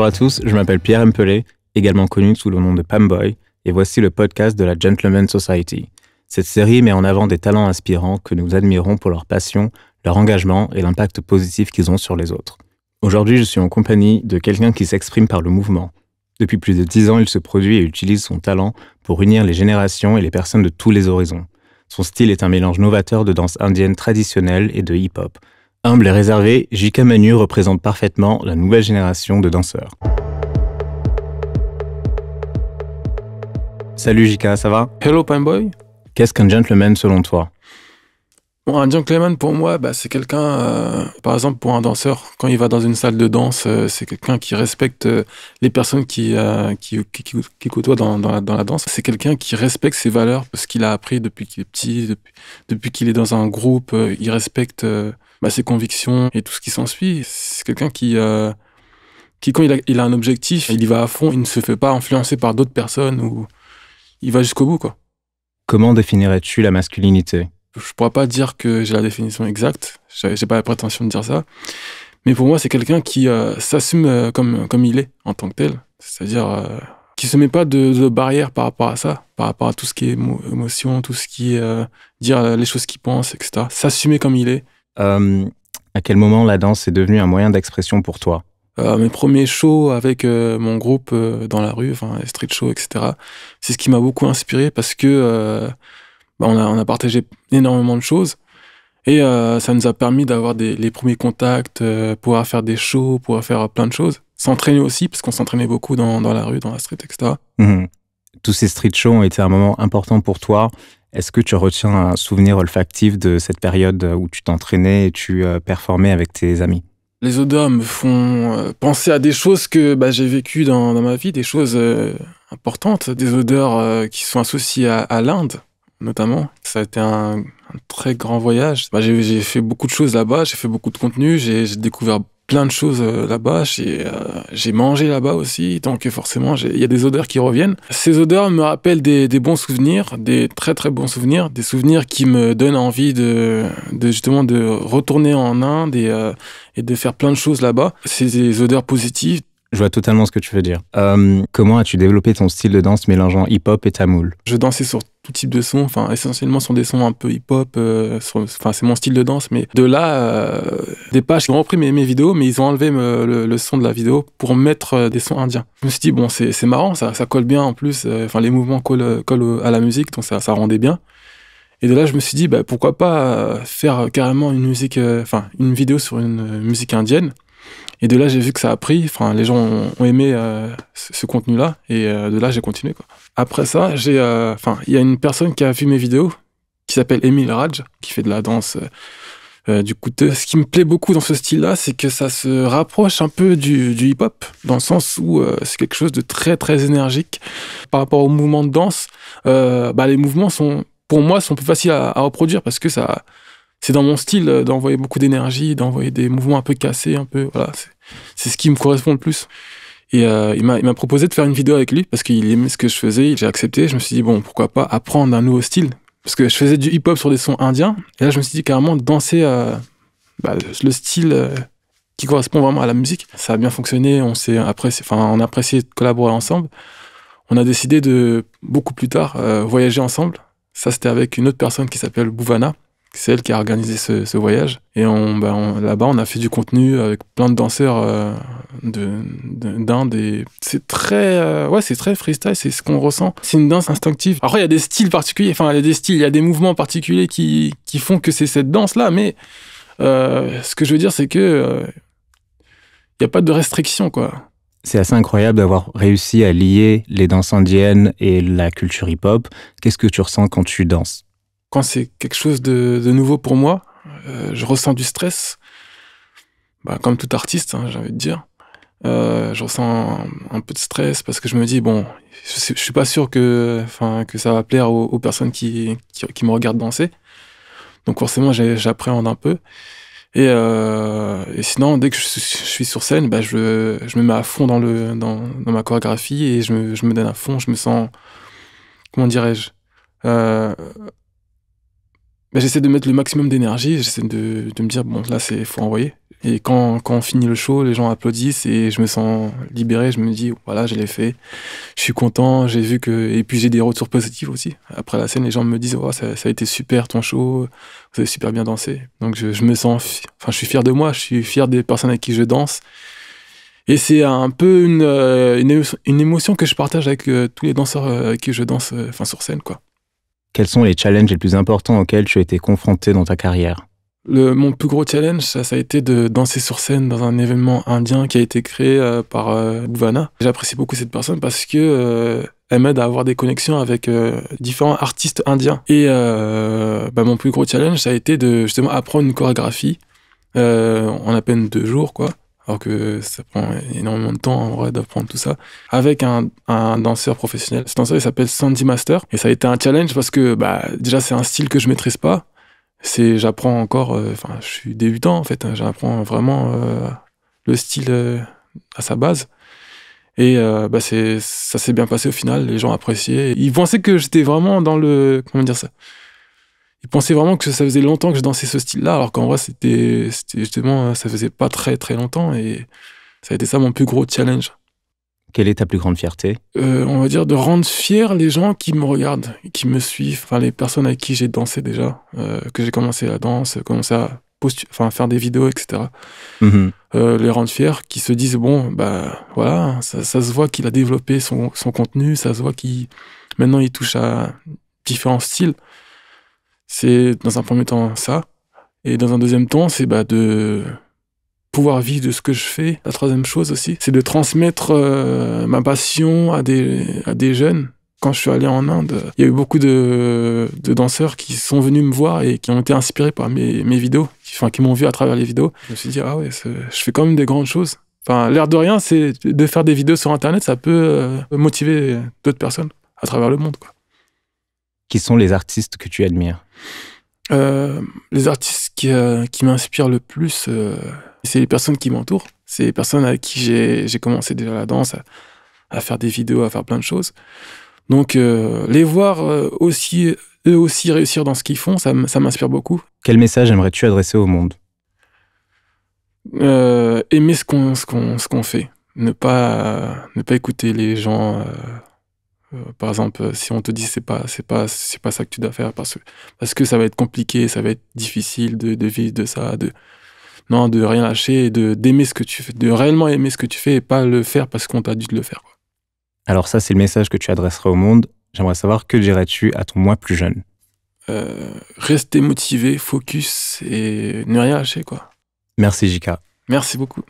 Bonjour à tous, je m'appelle Pierre Mpelé, également connu sous le nom de Pamboy, et voici le podcast de la Gentleman Society. Cette série met en avant des talents inspirants que nous admirons pour leur passion, leur engagement et l'impact positif qu'ils ont sur les autres. Aujourd'hui, je suis en compagnie de quelqu'un qui s'exprime par le mouvement. Depuis plus de 10 ans, il se produit et utilise son talent pour unir les générations et les personnes de tous les horizons. Son style est un mélange novateur de danse indienne traditionnelle et de hip-hop. Humble et réservé, J.K. Manu représente parfaitement la nouvelle génération de danseurs. Salut J.K., ça va? Hello Pamboy. Qu'est-ce qu'un gentleman selon toi? Bon, un gentleman pour moi, c'est quelqu'un, par exemple pour un danseur, quand il va dans une salle de danse, c'est quelqu'un qui respecte les personnes qui côtoient dans la danse. C'est quelqu'un qui respecte ses valeurs, ce qu'il a appris depuis qu'il est petit, depuis qu'il est dans un groupe, il respecte ses convictions et tout ce qui s'ensuit. C'est quelqu'un qui quand il a un objectif, il y va à fond, il ne se fait pas influencer par d'autres personnes, ou il va jusqu'au bout, quoi. Comment définirais-tu la masculinité? Je pourrais pas dire que j'ai la définition exacte, j'ai pas la prétention de dire ça, mais pour moi c'est quelqu'un qui s'assume comme il est en tant que tel, c'est-à-dire qui se met pas de barrières par rapport à ça, par rapport à tout ce qui est émotion, tout ce qui est dire les choses qu'il pense, etc. S'assumer comme il est. À quel moment la danse est devenue un moyen d'expression pour toi? Mes premiers shows avec mon groupe dans la rue, enfin les street shows, etc. C'est ce qui m'a beaucoup inspiré parce que on a partagé énormément de choses et ça nous a permis d'avoir les premiers contacts, pouvoir faire des shows, pouvoir faire plein de choses. S'entraîner aussi, parce qu'on s'entraînait beaucoup dans la rue, dans la street, etc. Tous ces street shows ont été un moment important pour toi. Est-ce que tu retiens un souvenir olfactif de cette période où tu t'entraînais et tu performais avec tes amis? Les odeurs me font penser à des choses que j'ai vécues dans ma vie, des choses importantes, des odeurs qui sont associées à l'Inde, notamment. Ça a été un très grand voyage. J'ai fait beaucoup de choses là-bas, j'ai fait beaucoup de contenu, j'ai découvert plein de choses là-bas, j'ai mangé là-bas aussi, donc forcément il y a des odeurs qui reviennent. Ces odeurs me rappellent des bons souvenirs, des très très bons souvenirs, des souvenirs qui me donnent envie de justement de retourner en Inde et de faire plein de choses là-bas. C'est des odeurs positives. Je vois totalement ce que tu veux dire. Comment as-tu développé ton style de danse mélangeant hip-hop et tamoul? Je dansais sur tout type de sons, essentiellement sur des sons un peu hip-hop, c'est mon style de danse, mais de là, des pages qui ont repris mes vidéos, mais ils ont enlevé le son de la vidéo pour mettre des sons indiens. Je me suis dit, bon, c'est marrant, ça colle bien en plus, les mouvements collent à la musique, donc ça rendait bien. Et de là, je me suis dit, pourquoi pas faire carrément une vidéo sur une musique indienne. Et de là, j'ai vu que ça a pris, les gens ont aimé ce contenu-là, et de là, j'ai continué, quoi. Après ça, il y a une personne qui a vu mes vidéos, qui s'appelle Emile Raj, qui fait de la danse du couteux. Ce qui me plaît beaucoup dans ce style-là, c'est que ça se rapproche un peu du hip-hop, dans le sens où c'est quelque chose de très, très énergique. Par rapport aux mouvements de danse, les mouvements pour moi, sont plus faciles à reproduire, parce que c'est dans mon style d'envoyer beaucoup d'énergie, d'envoyer des mouvements un peu cassés, un peu, voilà. C'est ce qui me correspond le plus. Et il m'a proposé de faire une vidéo avec lui parce qu'il aimait ce que je faisais. J'ai accepté. Je me suis dit, bon, pourquoi pas apprendre un nouveau style, parce que je faisais du hip-hop sur des sons indiens. Et là, je me suis dit carrément de danser le style qui correspond vraiment à la musique. Ça a bien fonctionné. On a apprécié de collaborer ensemble. On a décidé de, beaucoup plus tard, voyager ensemble. Ça, c'était avec une autre personne qui s'appelle Bouvana. C'est elle qui a organisé ce voyage. Et là-bas, on a fait du contenu avec plein de danseurs d'Inde. Et c'est très, c'est très freestyle, c'est ce qu'on ressent. C'est une danse instinctive. Après, il y a des styles particuliers, il y a des mouvements particuliers qui font que c'est cette danse-là. Mais ce que je veux dire, c'est que il n'y a pas de restriction, quoi. C'est assez incroyable d'avoir réussi à lier les danses indiennes et la culture hip-hop. Qu'est-ce que tu ressens quand tu danses? Quand c'est quelque chose de nouveau pour moi, je ressens du stress. Comme tout artiste, j'ai envie de dire. Je ressens un peu de stress parce que je me dis, bon, je suis pas sûr que ça va plaire aux personnes qui me regardent danser. Donc forcément, j'appréhende un peu. Et sinon, dès que je suis sur scène, je me mets à fond dans ma chorégraphie et je me donne à fond. Je me sens, comment dirais-je, j'essaie de mettre le maximum d'énergie, j'essaie de me dire, bon, là, faut envoyer. Et quand on finit le show, les gens applaudissent et je me sens libéré. Je me dis, voilà, je l'ai fait. Je suis content. J'ai vu que. Et puis j'ai des retours positifs aussi. Après la scène, les gens me disent, oh, ça a été super ton show. Vous avez super bien dansé. Donc je me sens. Enfin, je suis fier de moi. Je suis fier des personnes avec qui je danse. Et c'est un peu une émotion que je partage avec tous les danseurs avec qui je danse sur scène, quoi. Quels sont les challenges les plus importants auxquels tu as été confronté dans ta carrière? Mon plus gros challenge, ça a été de danser sur scène dans un événement indien qui a été créé par Bhuvana. J'apprécie beaucoup cette personne parce que elle m'aide à avoir des connexions avec différents artistes indiens. Et mon plus gros challenge, ça a été de justement apprendre une chorégraphie en à peine 2 jours, quoi. Alors que ça prend énormément de temps en vrai d'apprendre tout ça. Avec un danseur professionnel. Ce danseur, il s'appelle Sandy Master. Et ça a été un challenge parce que déjà, c'est un style que je maîtrise pas. J'apprends encore, je suis débutant en fait, hein, j'apprends vraiment le style à sa base. Et ça s'est bien passé au final, les gens appréciaient. Ils pensaient que j'étais vraiment dans le... Comment dire ça? Ils pensaient vraiment que ça faisait longtemps que je dansais ce style-là, alors qu'en vrai, c'était justement, ça faisait pas très très longtemps. Et ça a été ça mon plus gros challenge. Quelle est ta plus grande fierté? On va dire de rendre fiers les gens qui me regardent, qui me suivent, enfin les personnes avec qui j'ai dansé déjà, que j'ai commencé la danse, commencé à faire des vidéos, etc. Les rendre fiers, qui se disent bon, voilà, ça se voit qu'il a développé son contenu, ça se voit maintenant il touche à différents styles. C'est dans un premier temps ça, et dans un deuxième temps, c'est de pouvoir vivre de ce que je fais. La troisième chose aussi, c'est de transmettre ma passion à des jeunes. Quand je suis allé en Inde, il y a eu beaucoup de danseurs qui sont venus me voir et qui ont été inspirés par mes vidéos, qui m'ont vu à travers les vidéos. Je me suis dit, ah ouais, je fais quand même des grandes choses. Enfin, l'air de rien, c'est de faire des vidéos sur Internet, ça peut motiver d'autres personnes à travers le monde, quoi. Qui sont les artistes que tu admires? Les artistes qui m'inspirent le plus, c'est les personnes qui m'entourent. C'est les personnes avec qui j'ai commencé déjà la danse, à faire des vidéos, à faire plein de choses. Donc, les voir eux aussi réussir dans ce qu'ils font, ça m'inspire beaucoup. Quel message aimerais-tu adresser au monde? Aimer ce qu'on fait. Ne pas écouter les gens. Par exemple, si on te dit c'est pas ça que tu dois faire parce que ça va être compliqué, ça va être difficile de vivre de ça, de rien lâcher, d'aimer ce que tu fais, de réellement aimer ce que tu fais et pas le faire parce qu'on t'a dit de le faire, quoi. Alors ça, c'est le message que tu adresserais au monde. J'aimerais savoir, que dirais-tu à ton moi plus jeune? Rester motivé, focus et ne rien lâcher, quoi. Merci Jika. Merci beaucoup.